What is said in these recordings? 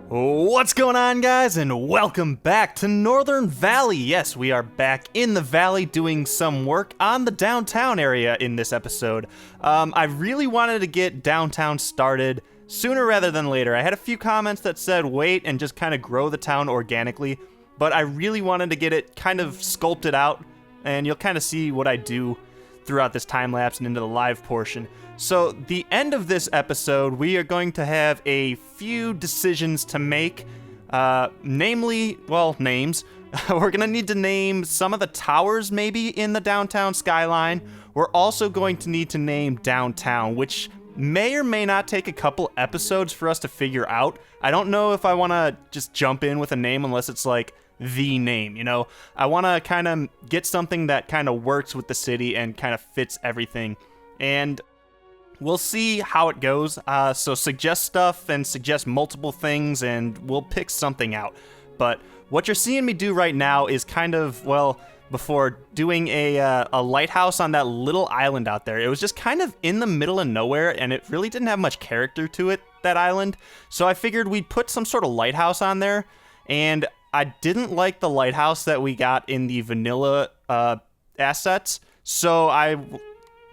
What's going on, guys, and welcome back to Northern Valley. Yes, we are back in the valley doing some work on the downtown area in this episode. I really wanted to get downtown started sooner rather than later. I had a few comments that said wait and just kind of grow the town organically, but I really wanted to get it kind of sculpted out, and you'll kind of see what I do throughout this time lapse and into the live portion. So the end of this episode, we are going to have a few decisions to make, namely, well, names. We're going to need to name some of the towers maybe in the downtown skyline. We're also going to need to name downtown, which may or may not take a couple episodes for us to figure out. I don't know if I want to just jump in with a name unless it's like the name, you know? I want to kind of get something that kind of works with the city and kind of fits everything. And we'll see how it goes. So suggest stuff and suggest multiple things and we'll pick something out. But what you're seeing me do right now is kind of, well, before doing a lighthouse on that little island out there. It was just kind of in the middle of nowhere and it really didn't have much character to it, that island. So I figured we'd put some sort of lighthouse on there, and I didn't like the lighthouse that we got in the vanilla assets. So I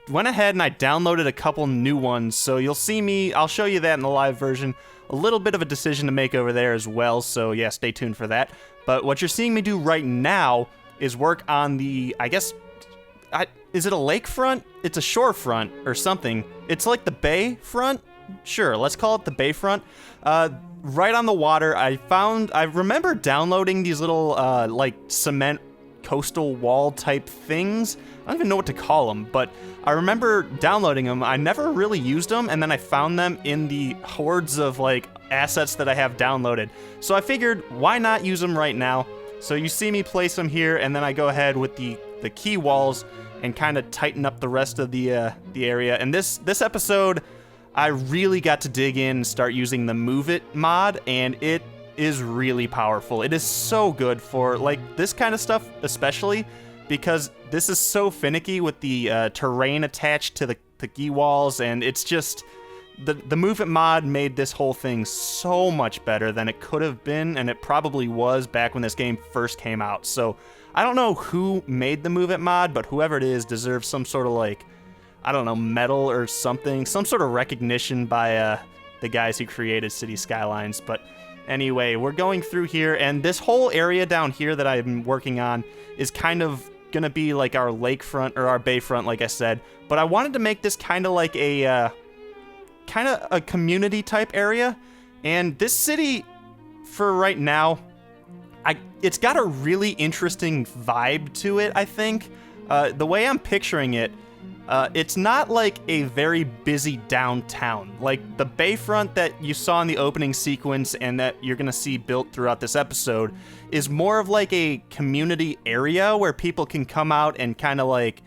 went ahead and I downloaded a couple new ones, so you'll see me, I'll show you that in the live version. A little bit of a decision to make over there as well, so yeah, stay tuned for that. But what you're seeing me do right now is work on the, I guess, is it a lakefront? It's a shorefront or something. It's like the Bayfront? Sure, let's call it the Bayfront. Right on the water, I remember downloading these little, like, cement coastal wall type things. I don't even know what to call them, but I remember downloading them. I never really used them, and then I found them in the hordes of like assets that I have downloaded. So I figured, why not use them right now? So you see me place them here, and then I go ahead with the key walls and kind of tighten up the rest of the area. And this episode, I really got to dig in and start using the Move It mod, and it is really powerful. It is so good for like this kind of stuff, especially because this is so finicky with the terrain attached to the key walls, and it's just the Move It mod made this whole thing so much better than it could have been, and it probably was back when this game first came out. So I don't know who made the Move It mod, but whoever it is deserves some sort of like, I don't know, medal or something, some sort of recognition by the guys who created City Skylines. But anyway, we're going through here, and this whole area down here that I've been working on is kind of gonna be like our lakefront or our bayfront, like I said. But I wanted to make this kind of like a community type area, and this city, for right now, it's got a really interesting vibe to it. I think the way I'm picturing it, it's not like a very busy downtown. Like the Bayfront that you saw in the opening sequence and that you're going to see built throughout this episode is more of like a community area where people can come out and kind of like,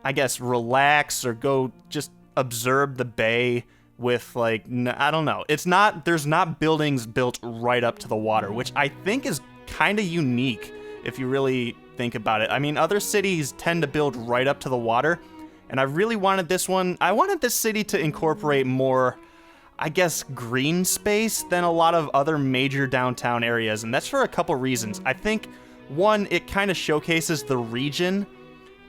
I guess, relax or go just observe the bay with like, I don't know. There's not buildings built right up to the water, which I think is kind of unique if you really think about it. I mean, other cities tend to build right up to the water, and I really wanted this one. I wanted this city to incorporate more, I guess, green space than a lot of other major downtown areas, and that's for a couple reasons. I think, one, it kind of showcases the region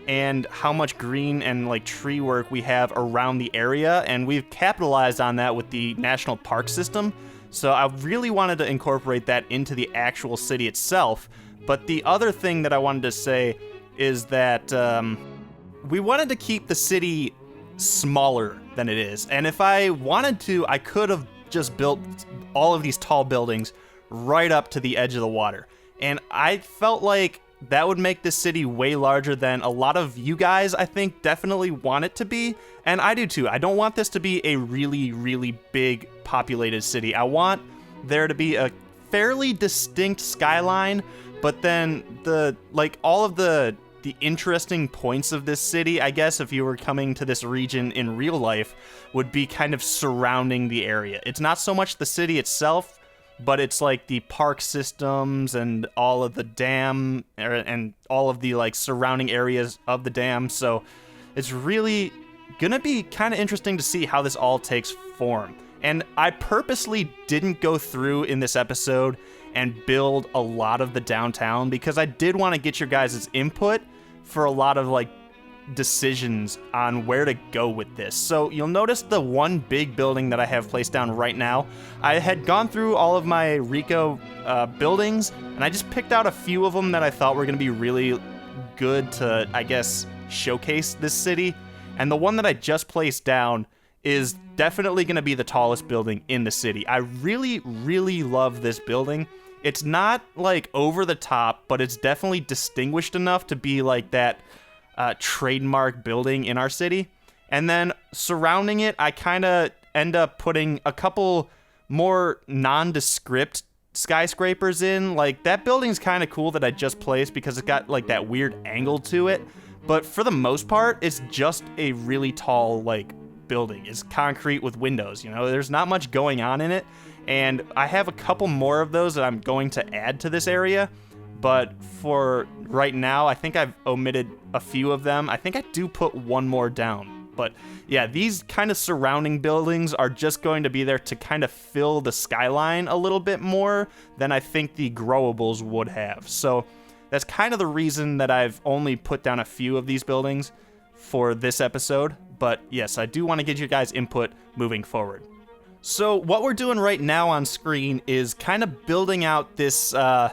and how much green and like tree work we have around the area, and we've capitalized on that with the national park system. So I really wanted to incorporate that into the actual city itself. But the other thing that I wanted to say is that we wanted to keep the city smaller than it is. And if I wanted to, I could have just built all of these tall buildings right up to the edge of the water. And I felt like that would make this city way larger than a lot of you guys, I think, definitely want it to be. And I do too. I don't want this to be a really, really big populated city. I want there to be a fairly distinct skyline, but then all of the interesting points of this city, I guess, if you were coming to this region in real life, would be kind of surrounding the area. It's not so much the city itself, but it's like the park systems and all of the dam and all of the like surrounding areas of the dam. So it's really gonna be kind of interesting to see how this all takes form. And I purposely didn't go through in this episode and build a lot of the downtown because I did want to get your guys' input for a lot of like decisions on where to go with this. So you'll notice the one big building that I have placed down right now. I had gone through all of my Rico buildings, and I just picked out a few of them that I thought were going to be really good to, I guess, showcase this city. And the one that I just placed down is definitely going to be the tallest building in the city. I really, really love this building. It's not like over the top, but it's definitely distinguished enough to be like that trademark building in our city. And then surrounding it, I kind of end up putting a couple more nondescript skyscrapers in. Like that building's kind of cool that I just placed because it's got like that weird angle to it. But for the most part, it's just a really tall like building. It's concrete with windows, you know, there's not much going on in it. And I have a couple more of those that I'm going to add to this area. But for right now, I think I've omitted a few of them. I think I do put one more down. But yeah, these kind of surrounding buildings are just going to be there to kind of fill the skyline a little bit more than I think the growables would have. So that's kind of the reason that I've only put down a few of these buildings for this episode. But yes, I do want to get you guys input moving forward. So what we're doing right now on screen is kind of building out this, I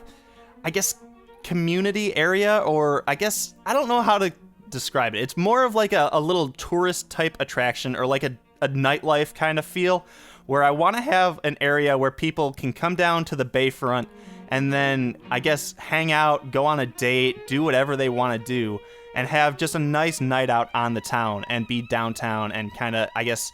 guess, community area, or I guess, I don't know how to describe it. It's more of like a little tourist type attraction, or like a nightlife kind of feel, where I want to have an area where people can come down to the Bayfront and then, I guess, hang out, go on a date, do whatever they want to do, and have just a nice night out on the town and be downtown and kind of, I guess,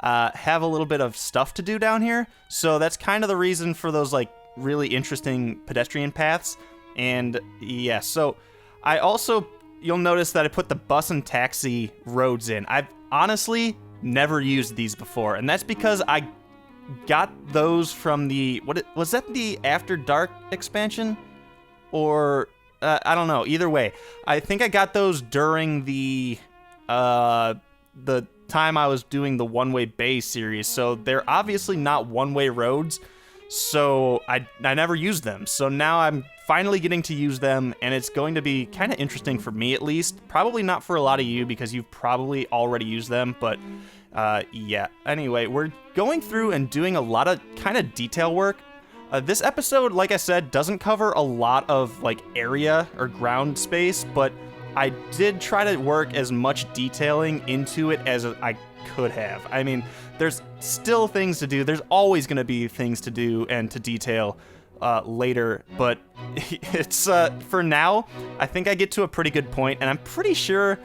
have a little bit of stuff to do down here. So that's kind of the reason for those like really interesting pedestrian paths. And yeah, so I also, you'll notice that I put the bus and taxi roads in. I've honestly never used these before, and that's because I got those from the, was that the After Dark expansion? Or I don't know, either way. I think I got those during the time I was doing the One-Way Bay series, so they're obviously not one-way roads, so I never used them. So now I'm finally getting to use them, and it's going to be kind of interesting for me at least. Probably not for a lot of you because you've probably already used them, but yeah. Anyway, we're going through and doing a lot of kind of detail work. This episode, like I said, doesn't cover a lot of like area or ground space, but I did try to work as much detailing into it as I could have. I mean, there's still things to do. There's always going to be things to do and to detail later, but it's for now, I think I get to a pretty good point, and I'm pretty sure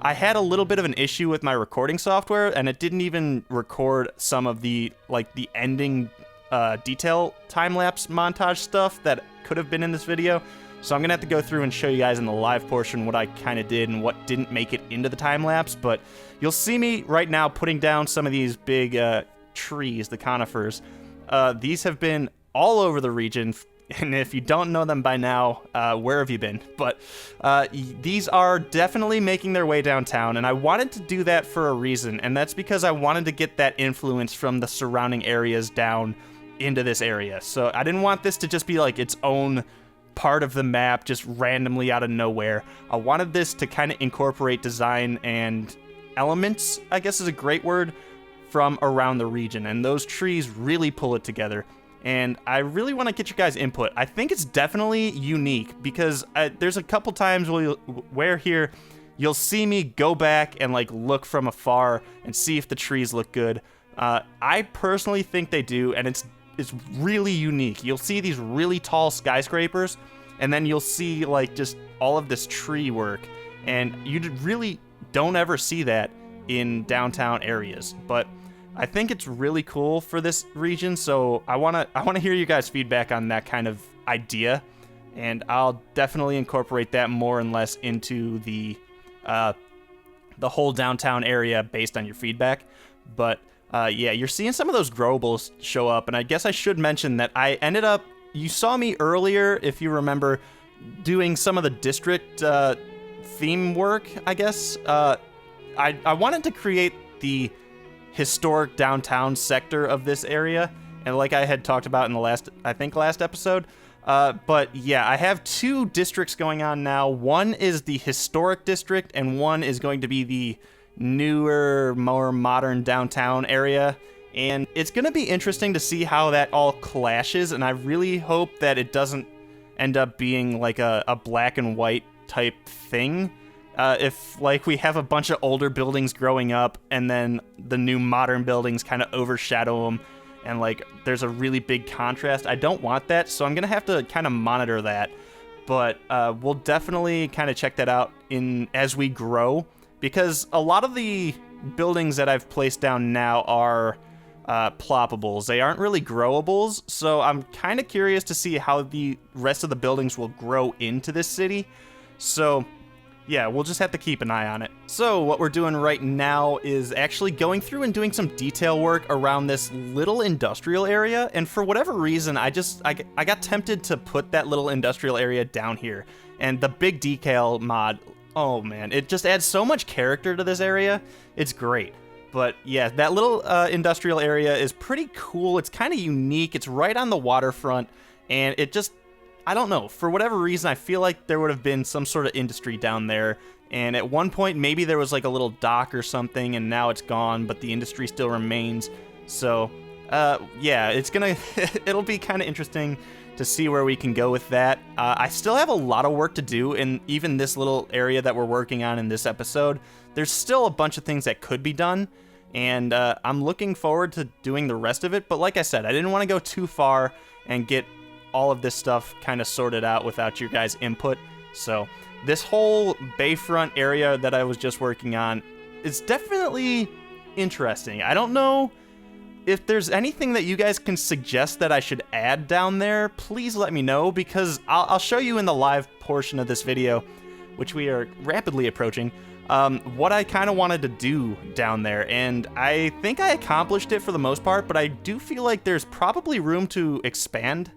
I had a little bit of an issue with my recording software, and it didn't even record some of the like the ending detail time-lapse montage stuff that could have been in this video. So I'm going to have to go through and show you guys in the live portion what I kind of did and what didn't make it into the time-lapse. But you'll see me right now putting down some of these big trees, the conifers. These have been all over the region. And if you don't know them by now, where have you been? But these are definitely making their way downtown. And I wanted to do that for a reason. And that's because I wanted to get that influence from the surrounding areas down into this area. So I didn't want this to just be like its own part of the map just randomly out of nowhere. I wanted this to kind of incorporate design and elements, I guess is a great word, from around the region, and those trees really pull it together. And I really want to get your guys' input. I think it's definitely unique because there's a couple times where here you'll see me go back and like look from afar and see if the trees look good. I personally think they do, and it's really unique. You'll see these really tall skyscrapers, and then you'll see like just all of this tree work, and you really don't ever see that in downtown areas. But I think it's really cool for this region, so I want to hear you guys' feedback on that kind of idea, and I'll definitely incorporate that more and less into the whole downtown area based on your feedback. But yeah, you're seeing some of those growables show up, and I guess I should mention that I ended up, you saw me earlier, if you remember, doing some of the district theme work, I guess. I wanted to create the historic downtown sector of this area, and like I had talked about in the last episode. But yeah, I have 2 districts going on now. One is the historic district, and one is going to be the newer, more modern downtown area. And it's going to be interesting to see how that all clashes, and I really hope that it doesn't end up being like a black and white type thing. If like we have a bunch of older buildings growing up and then the new modern buildings kind of overshadow them and like there's a really big contrast, I don't want that, so I'm gonna have to kind of monitor that. But we'll definitely kind of check that out as we grow, because a lot of the buildings that I've placed down now are ploppables. They aren't really growables, so I'm kind of curious to see how the rest of the buildings will grow into this city. So yeah, we'll just have to keep an eye on it. So what we're doing right now is actually going through and doing some detail work around this little industrial area, and for whatever reason, I got tempted to put that little industrial area down here. And the big decal mod, oh man, it just adds so much character to this area. It's great. But yeah, that little industrial area is pretty cool. It's kind of unique. It's right on the waterfront, and it just, I don't know, for whatever reason, I feel like there would have been some sort of industry down there. And at one point, maybe there was like a little dock or something, and now it's gone, but the industry still remains. So, yeah, it'll be kind of interesting to see where we can go with that. I still have a lot of work to do in even this little area that we're working on in this episode. There's still a bunch of things that could be done, and I'm looking forward to doing the rest of it. But like I said, I didn't want to go too far and get all of this stuff kind of sorted out without your guys' input. So this whole Bayfront area that I was just working on is definitely interesting. I don't know if there's anything that you guys can suggest that I should add down there. Please let me know, because I'll show you in the live portion of this video, which we are rapidly approaching, what I kind of wanted to do down there. And I think I accomplished it for the most part, but I do feel like there's probably room to expand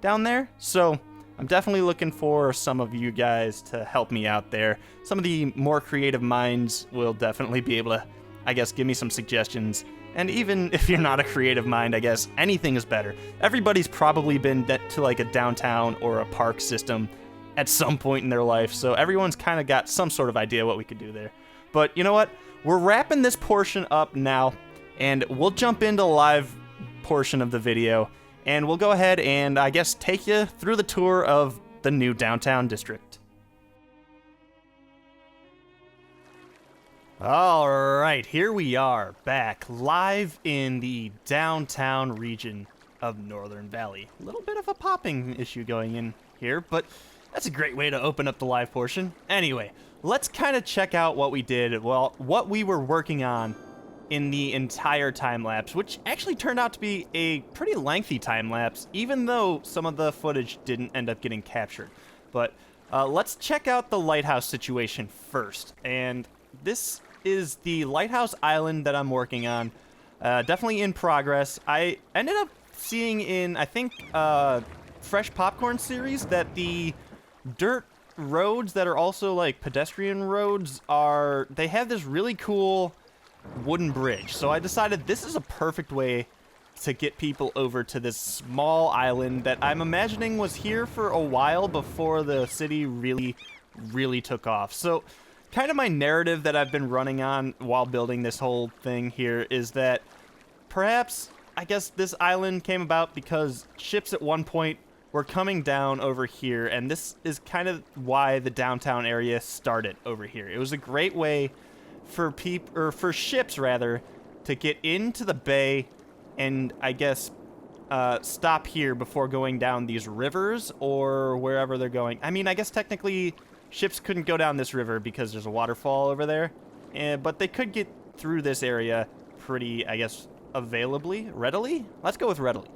down there. So I'm definitely looking for some of you guys to help me out there. Some of the more creative minds will definitely be able to, I guess, give me some suggestions. And even if you're not a creative mind, I guess anything is better. Everybody's probably been to like a downtown or a park system at some point in their life, so everyone's kind of got some sort of idea what we could do there. But you know what? We're wrapping this portion up now, and we'll jump into the live portion of the video, and we'll go ahead and, I guess, take you through the tour of the new downtown district. All right, here we are, back live in the downtown region of Northern Valley. A little bit of a popping issue going in here, but that's a great way to open up the live portion. Anyway, let's kind of check out what we did, well, what we were working on in the entire time-lapse, which actually turned out to be a pretty lengthy time-lapse, even though some of the footage didn't end up getting captured. But let's check out the lighthouse situation first. And this is the lighthouse island that I'm working on. Definitely in progress. I ended up seeing in, I think, Fresh Popcorn series that the dirt roads that are also like pedestrian roads they have this really cool wooden bridge. So I decided this is a perfect way to get people over to this small island that I'm imagining was here for a while before the city really took off. So kind of my narrative that I've been running on while building this whole thing here is that perhaps, I guess, this island came about because ships at one point were coming down over here, and this is kind of why the downtown area started over here. It was a great way for ships rather to get into the bay and, I guess, stop here before going down these rivers or wherever they're going. I mean, I guess technically ships couldn't go down this river because there's a waterfall over there, but they could get through this area pretty, I guess, readily? Let's go with readily.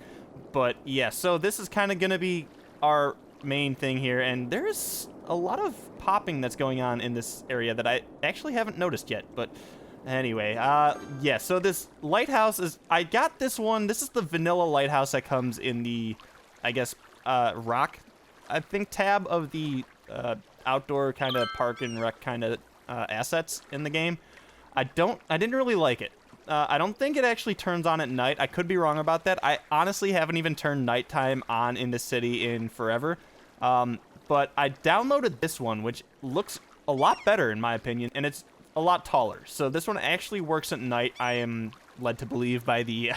But yeah, so this is kind of going to be our main thing here, and there's a lot of popping that's going on in this area that I actually haven't noticed yet, but Anyway, yeah, so this lighthouse is, I got this one. This is the vanilla lighthouse that comes in the, I guess, rock, I think, tab of the outdoor kind of park and rec kind of assets in the game. I didn't really like it. I don't think it actually turns on at night. I could be wrong about that. I honestly haven't even turned nighttime on in the city in forever. But I downloaded this one, which looks a lot better in my opinion, and it's a lot taller. So this one actually works at night, I am led to believe by the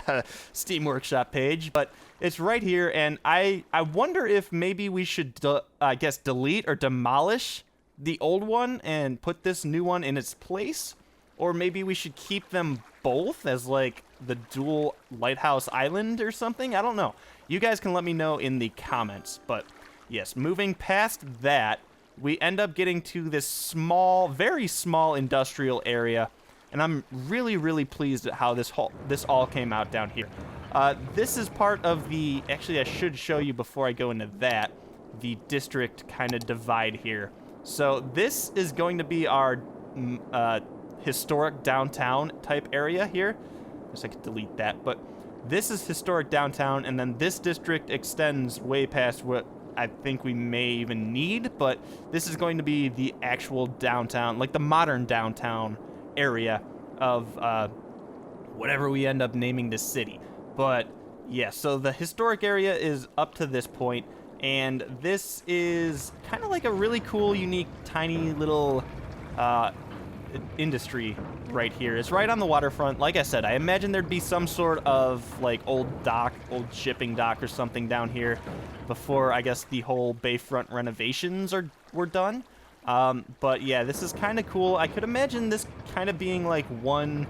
Steam Workshop page, but it's right here, and I wonder if maybe we should, I guess, delete or demolish the old one and put this new one in its place, or maybe we should keep them both as like the dual lighthouse island or something. I don't know. You guys can let me know in the comments, but yes, moving past that, we end up getting to this small, very small industrial area, and I'm really, really pleased at how this all came out down here. This is part of the, actually I should show you before I go into that, the district kind of divide here. So this is going to be our historic downtown type area here. I guess I could delete that, but this is historic downtown, and then this district extends way past what I think we may even need, but this is going to be the actual downtown, like the modern downtown area of whatever we end up naming this city. But yeah, so the historic area is up to this point, and this is kind of like a really cool, unique, tiny little industry right here. It's right on the waterfront. Like I said, I imagine there'd be some sort of like old shipping dock or something down here before, I guess, the whole Bayfront renovations were done. But yeah, this is kind of cool. I could imagine this kind of being like one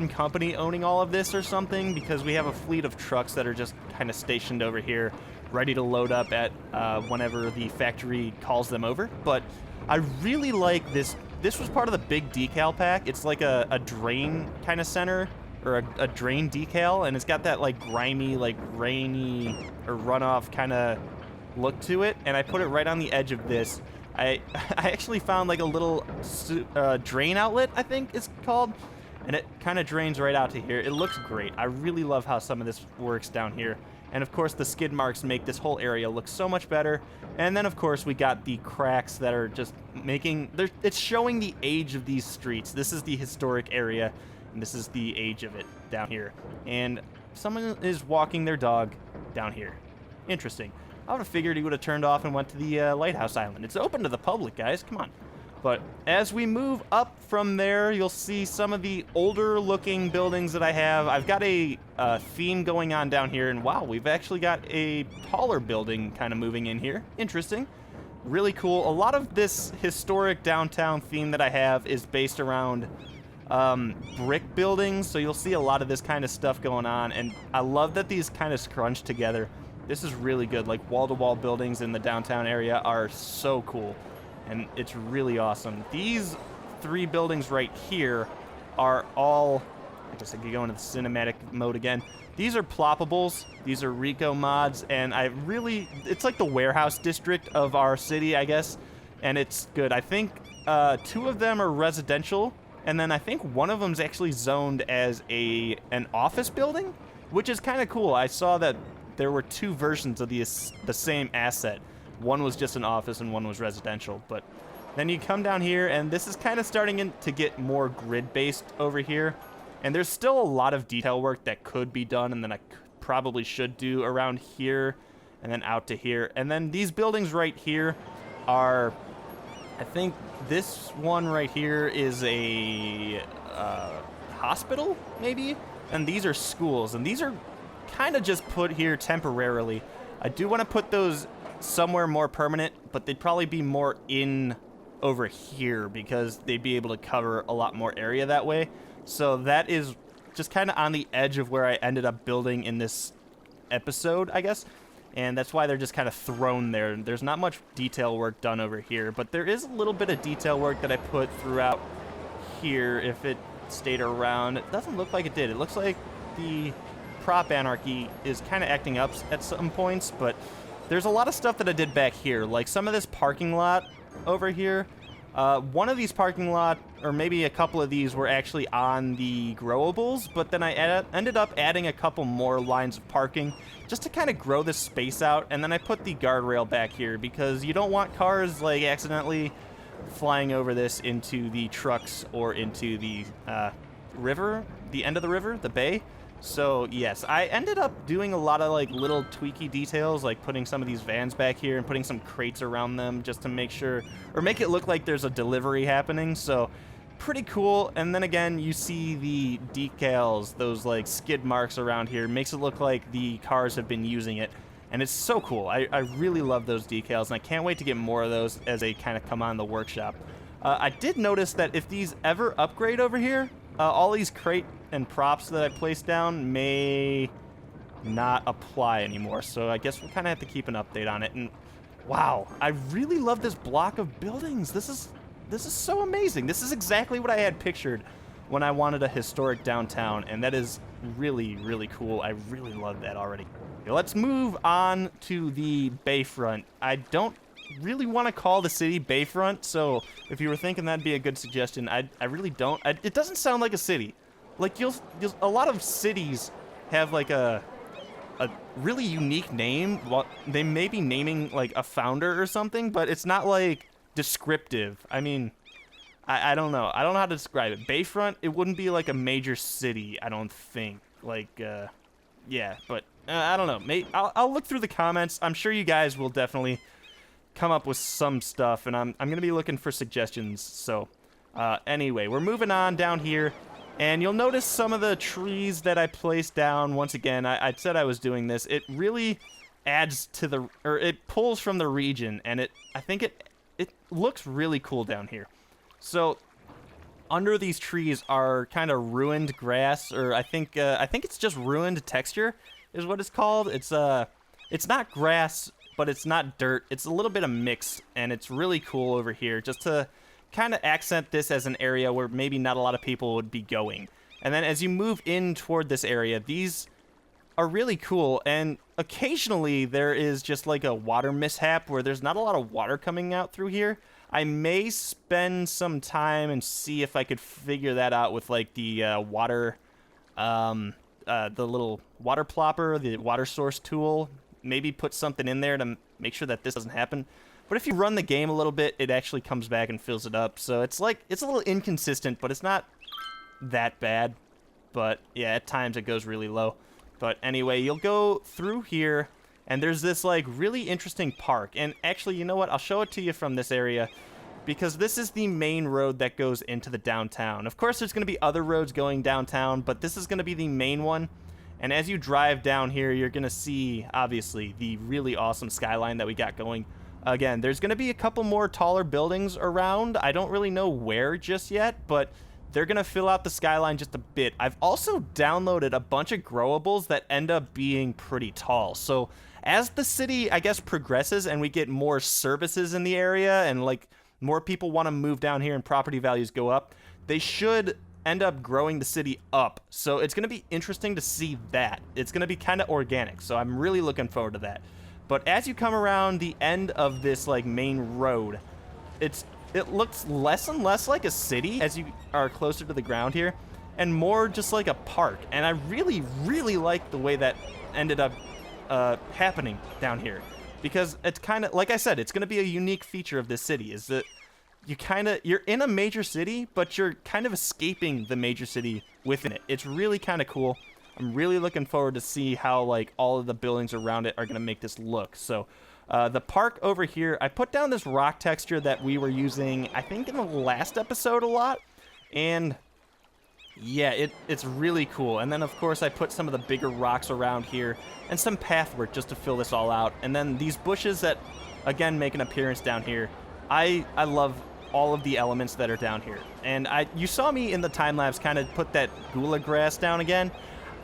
company owning all of this or something, because we have a fleet of trucks that are just kind of stationed over here, ready to load up at whenever the factory calls them over. But I really like this. This was part of the big decal pack. It's like a drain kind of center, or a drain decal, and it's got that like grimy, like rainy or runoff kind of look to it. And I put it right on the edge of this. I actually found like a little drain outlet, I think it's called, and it kind of drains right out to here. It looks great. I really love how some of this works down here. And of course the skid marks make this whole area look so much better. And then of course we got the cracks that are just it's showing the age of these streets. This is the historic area, and this is the age of it down here. And someone is walking their dog down here. Interesting. I would have figured he would have turned off and went to the Lighthouse Island. It's open to the public, guys. Come on. But as we move up from there, you'll see some of the older looking buildings that I have. I've got a theme going on down here, and wow, we've actually got a taller building kind of moving in here. Interesting. Really cool. A lot of this historic downtown theme that I have is based around brick buildings, so you'll see a lot of this kind of stuff going on, and I love that these kind of scrunch together. This is really good. Like wall-to-wall buildings in the downtown area are so cool. And it's really awesome. These three buildings right here are all, I guess I could go into the cinematic mode again. These are ploppables. These are Rico mods, and it's like the warehouse district of our city, I guess, and it's good. I think two of them are residential, and then I think one of them's actually zoned as an office building, which is kind of cool. I saw that there were two versions of the same asset. One was just an office and one was residential. But then you come down here, and this is kind of starting to get more grid-based over here. And there's still a lot of detail work that could be done, and then I probably should do around here and then out to here. And then these buildings right here are, I think this one right here is a hospital, maybe? And these are schools, and these are kind of just put here temporarily. I do want to put those somewhere more permanent, but they'd probably be more in over here because they'd be able to cover a lot more area that way. So that is just kind of on the edge of where I ended up building in this episode, I guess. And that's why they're just kind of thrown there. There's not much detail work done over here, but there is a little bit of detail work that I put throughout here. If it stayed around, it doesn't look like it did. It looks like the prop anarchy is kind of acting up at some points, but there's a lot of stuff that I did back here, like some of this parking lot over here. One of these parking lot, or maybe a couple of these, were actually on the growables, but then I ended up adding a couple more lines of parking just to kind of grow this space out, and then I put the guardrail back here because you don't want cars like accidentally flying over this into the trucks or into the river, the end of the river, the bay. So yes, I ended up doing a lot of like little tweaky details, like putting some of these vans back here and putting some crates around them just to make sure, or make it look like there's a delivery happening. So pretty cool. And then again, you see the decals, those like skid marks around here, makes it look like the cars have been using it. And it's so cool. I really love those decals, and I can't wait to get more of those as they kind of come on the workshop. I did notice that if these ever upgrade over here, all these crate and props that I placed down may not apply anymore. So I guess we'll kind of have to keep an update on it. And wow, I really love this block of buildings. This is so amazing. This is exactly what I had pictured when I wanted a historic downtown, and that is really, really cool. I really love that already. Let's move on to the Bayfront. I don't really want to call the city Bayfront, so if you were thinking that'd be a good suggestion, I really don't. It doesn't sound like a city. Like you'll a lot of cities have like a really unique name. Well, they may be naming like a founder or something, but it's not like descriptive. I mean, I don't know. I don't know how to describe it. Bayfront, it wouldn't be like a major city, I don't think. Like, yeah, but I don't know. I'll look through the comments. I'm sure you guys will definitely come up with some stuff, and I'm gonna be looking for suggestions. So, anyway, we're moving on down here, and you'll notice some of the trees that I placed down. Once again, I said I was doing this. It really adds to the, or it pulls from the region, and I think it looks really cool down here. So under these trees are kind of ruined grass, or I think it's just ruined texture is what it's called. It's not grass, but it's not dirt. It's a little bit of mix, and it's really cool over here just to kind of accent this as an area where maybe not a lot of people would be going. And then as you move in toward this area, these are really cool, and occasionally there is just like a water mishap where there's not a lot of water coming out through here. I may spend some time and see if I could figure that out with like the water, the little water plopper, the water source tool. Maybe put something in there to make sure that this doesn't happen. But if you run the game a little bit, it actually comes back and fills it up. So it's like, it's a little inconsistent, but it's not that bad. But yeah, at times it goes really low. But anyway, you'll go through here, and there's this like really interesting park. And actually, you know what? I'll show it to you from this area, because this is the main road that goes into the downtown. Of course, there's going to be other roads going downtown, but this is going to be the main one. And as you drive down here, you're going to see, obviously, the really awesome skyline that we got going. Again, there's going to be a couple more taller buildings around. I don't really know where just yet, but they're going to fill out the skyline just a bit. I've also downloaded a bunch of growables that end up being pretty tall. So as the city, I guess, progresses and we get more services in the area and like more people want to move down here and property values go up, they should end up growing the city up. So it's going to be interesting to see that. It's going to be kind of organic. So I'm really looking forward to that. But as you come around the end of this like main road, it looks less and less like a city as you are closer to the ground here, and more just like a park. And I really, really like the way that ended up happening down here, because it's kind of, like I said, it's going to be a unique feature of this city, is that you're in a major city, but you're kind of escaping the major city within it. It's really kind of cool. I'm really looking forward to see how like all of the buildings around it are going to make this look. So the park over here, I put down this rock texture that we were using, I think, in the last episode a lot. And yeah, it's really cool. And then, of course, I put some of the bigger rocks around here and some pathwork just to fill this all out. And then these bushes that, again, make an appearance down here. I love all of the elements that are down here. And you saw me in the time-lapse kind of put that gula grass down again.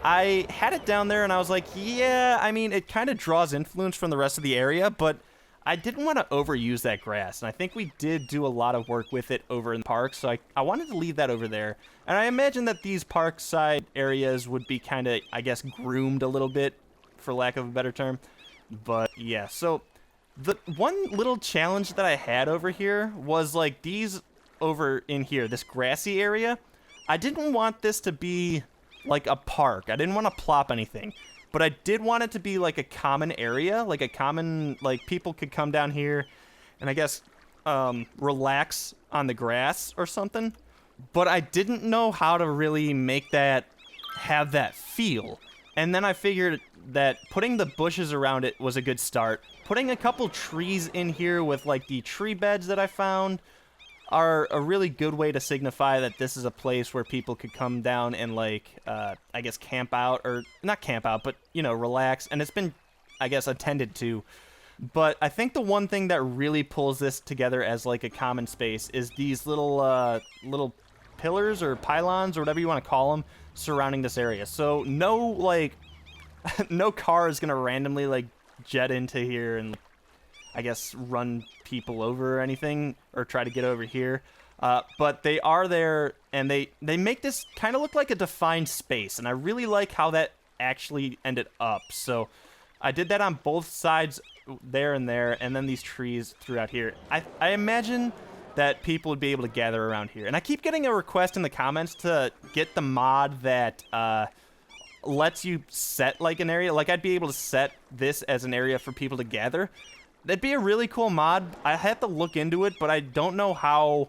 I had it down there and I was like, yeah, I mean, it kind of draws influence from the rest of the area, but I didn't want to overuse that grass. And I think we did do a lot of work with it over in the park, so I wanted to leave that over there. And I imagine that these parkside areas would be kind of, I guess, groomed a little bit, for lack of a better term. But yeah, so The one little challenge that I had over here was like these over in here, this grassy area. I didn't want this to be like a park. I didn't want to plop anything, but I did want it to be like a common area, like a common, like people could come down here and I guess relax on the grass or something. But I didn't know how to really make that have that feel. And then I figured that putting the bushes around it was a good start. Putting a couple trees in here with like the tree beds that I found are a really good way to signify that this is a place where people could come down and like, I guess camp out, or not camp out, but you know, relax. And it's been, I guess, attended to. But I think the one thing that really pulls this together as like a common space is these little pillars or pylons or whatever you want to call them surrounding this area. So no like no car is gonna randomly like jet into here and I guess run people over or anything or try to get over here. But they are there and they make this kind of look like a defined space, and I really like how that actually ended up. So I did that on both sides there, and then these trees throughout here. I imagine that people would be able to gather around here. And I keep getting a request in the comments to get the mod that lets you set like an area. Like I'd be able to set this as an area for people to gather. That'd be a really cool mod. I have to look into it, but I don't know how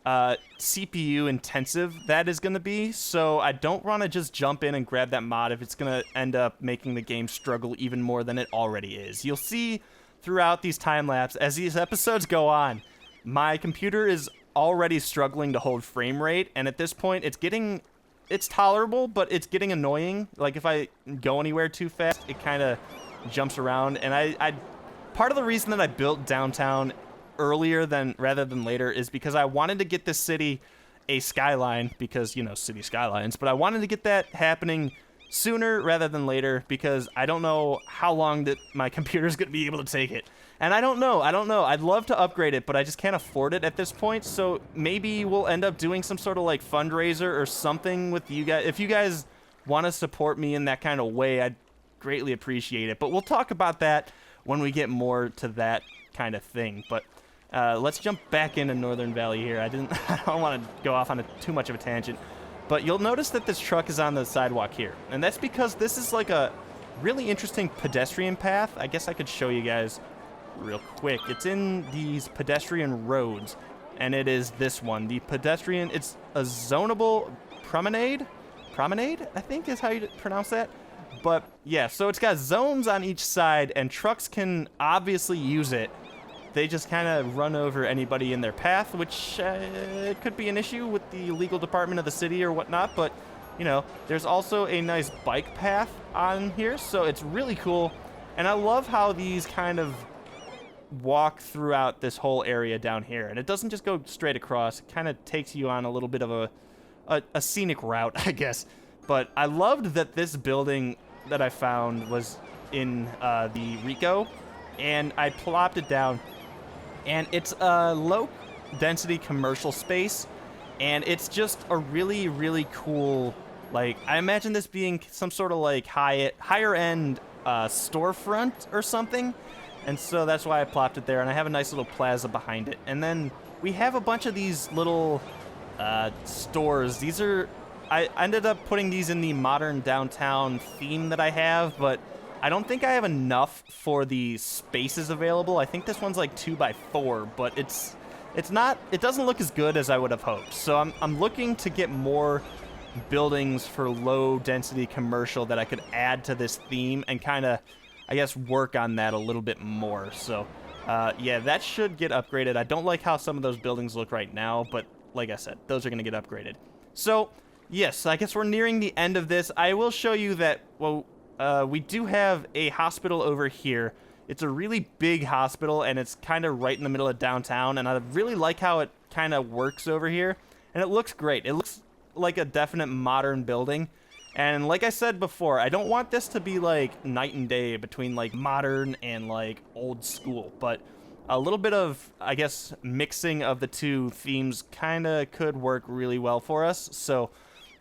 CPU intensive that is going to be. So I don't want to just jump in and grab that mod if it's going to end up making the game struggle even more than it already is. You'll see throughout these time lapse as these episodes go on, my computer is already struggling to hold frame rate, and at this point it's tolerable, but it's getting annoying. Like if I go anywhere too fast, it kind of jumps around. And I part of the reason that I built downtown earlier rather than later is because I wanted to get this city a skyline, because you know, city skylines, but I wanted to get that happening sooner rather than later because I don't know how long that my computer's going to be able to take it. And I don't know. I'd love to upgrade it, but I just can't afford it at this point. So maybe we'll end up doing some sort of like fundraiser or something with you guys. If you guys want to support me in that kind of way, I'd greatly appreciate it. But we'll talk about that when we get more to that kind of thing. But let's jump back into Northern Valley here. I don't want to go off on too much of a tangent. But you'll notice that this truck is on the sidewalk here. And that's because this is like a really interesting pedestrian path. I guess I could show you guys real quick. It's in these pedestrian roads, and it is this one. The pedestrian, it's a zonable promenade, I think is how you pronounce that. But yeah, so it's got zones on each side, and trucks can obviously use it. They just kind of run over anybody in their path, which could be an issue with the legal department of the city or whatnot. But you know, there's also a nice bike path on here, so it's really cool. And I love how these kind of walk throughout this whole area down here, and it doesn't just go straight across. It kind of takes you on a little bit of a scenic route, I guess. But I loved that this building that I found was in the Rico, and I plopped it down, and it's a low density commercial space, and it's just a really, really cool, like, I imagine this being some sort of like higher end storefront or something. And so that's why I plopped it there, and I have a nice little plaza behind it. And then we have a bunch of these little stores. I ended up putting these in the modern downtown theme that I have, but I don't think I have enough for the spaces available. I think this one's like 2x4, but it doesn't look as good as I would have hoped. So I'm looking to get more buildings for low density commercial that I could add to this theme and kind of, I guess, work on that a little bit more. So, yeah, that should get upgraded. I don't like how some of those buildings look right now, but like I said, those are going to get upgraded. So, yes, I guess we're nearing the end of this. I will show you that, well, we do have a hospital over here. It's a really big hospital, and it's kind of right in the middle of downtown, and I really like how it kind of works over here, and it looks great. It looks like a definite modern building. And like I said before, I don't want this to be like night and day between like modern and like old school, but a little bit of, I guess, mixing of the two themes kind of could work really well for us. So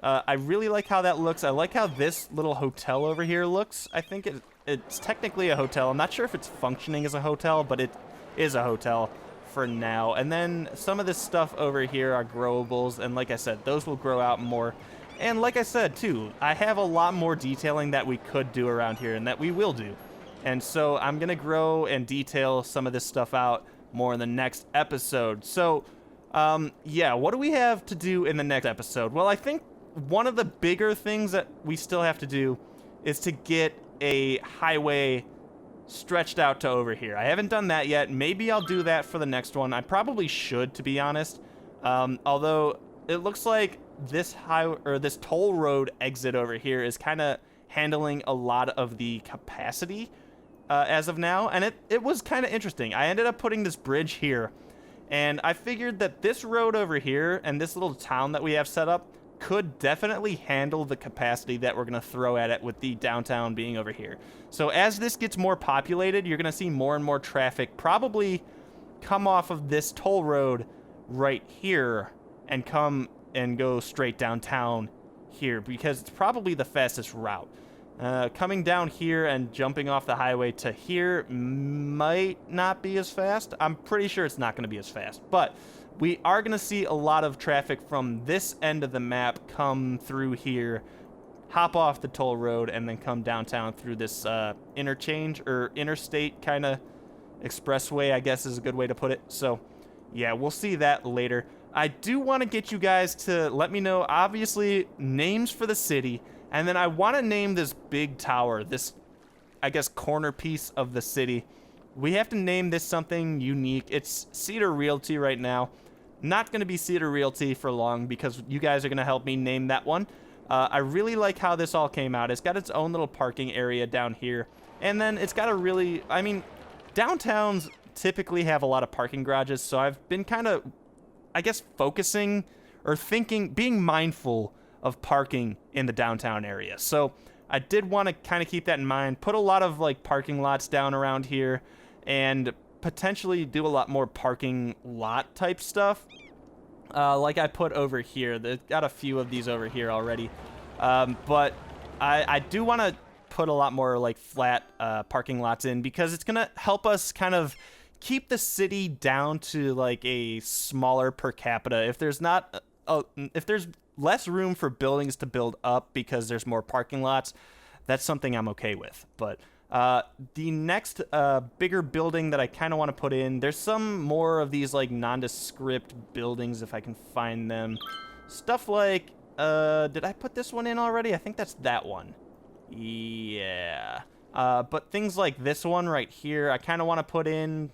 I really like how that looks. I like how this little hotel over here looks. I think it's technically a hotel. I'm not sure if it's functioning as a hotel, but it is a hotel for now. And then some of this stuff over here are growables, and like I said, those will grow out more. And like I said too, I have a lot more detailing that we could do around here and that we will do. And so I'm gonna grow and detail some of this stuff out more in the next episode. So yeah, what do we have to do in the next episode? Well, I think one of the bigger things that we still have to do is to get a highway stretched out to over here. I haven't done that yet. Maybe I'll do that for the next one. I probably should, to be honest. Although it looks like this this toll road exit over here is kind of handling a lot of the capacity as of now, and it was kind of interesting. I ended up putting this bridge here, and I figured that this road over here and this little town that we have set up could definitely handle the capacity that we're going to throw at it with the downtown being over here. So as this gets more populated, you're going to see more and more traffic probably come off of this toll road right here and come and go straight downtown here, because it's probably the fastest route. Coming down here and jumping off the highway to here might not be as fast. I'm pretty sure it's not going to be as fast, but we are going to see a lot of traffic from this end of the map come through here, hop off the toll road, and then come downtown through this interchange or interstate kind of expressway, I guess is a good way to put it. So yeah, we'll see that later. I do want to get you guys to let me know, obviously, names for the city, and then I want to name this big tower, this, I guess, corner piece of the city. We have to name this something unique. It's Cedar Realty right now. Not going to be Cedar Realty for long because you guys are going to help me name that one. I really like how this all came out. It's got its own little parking area down here. And then it's got a really, I mean, downtowns typically have a lot of parking garages, so I've been kind of, I guess, focusing or thinking, being mindful of parking in the downtown area. So I did want to kind of keep that in mind, put a lot of like parking lots down around here, and potentially do a lot more parking lot type stuff. Like I put over here. They've got a few of these over here already. But I do want to put a lot more like flat parking lots in, because it's going to help us kind of keep the city down to like a smaller per capita. If there's not, if there's less room for buildings to build up because there's more parking lots, that's something I'm okay with. But the next bigger building that I kind of want to put in, there's some more of these like nondescript buildings if I can find them. Stuff like, did I put this one in already? I think that's that one. Yeah. But things like this one right here, I kind of want to put in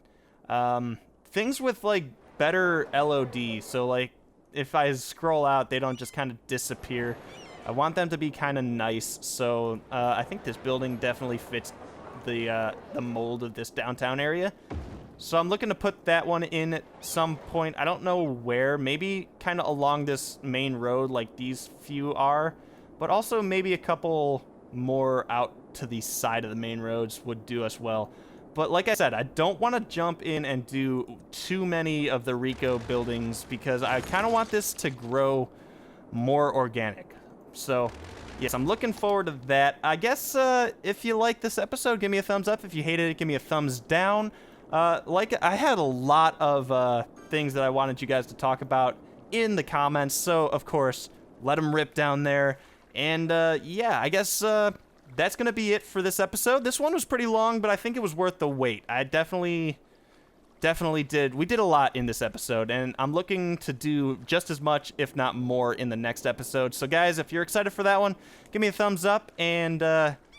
things with like better LOD. So like if I scroll out, they don't just kind of disappear. I want them to be kind of nice. So I think this building definitely fits the mold of this downtown area. So I'm looking to put that one in at some point. I don't know where. Maybe kind of along this main road like these few are. But also maybe a couple more out to the side of the main roads would do us well. But like I said, I don't want to jump in and do too many of the Rico buildings because I kind of want this to grow more organic. So yes, I'm looking forward to that. I guess if you like this episode, give me a thumbs up. If you hated it, give me a thumbs down. Like I had a lot of things that I wanted you guys to talk about in the comments. So of course, let them rip down there. And yeah, I guess that's going to be it for this episode. This one was pretty long, but I think it was worth the wait. I definitely did. We did a lot in this episode, and I'm looking to do just as much, if not more, in the next episode. So guys, if you're excited for that one, give me a thumbs up, and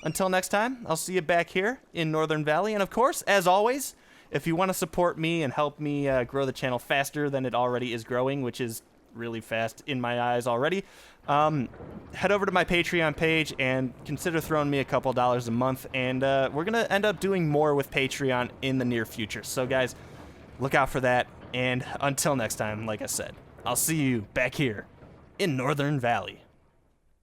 until next time, I'll see you back here in Northern Valley. And of course, as always, if you want to support me and help me grow the channel faster than it already is growing, which is really fast in my eyes already, head over to my Patreon page and consider throwing me a couple dollars a month, and we're gonna end up doing more with Patreon in the near future. So guys, look out for that, and until next time, like I said, I'll see you back here in Northern Valley.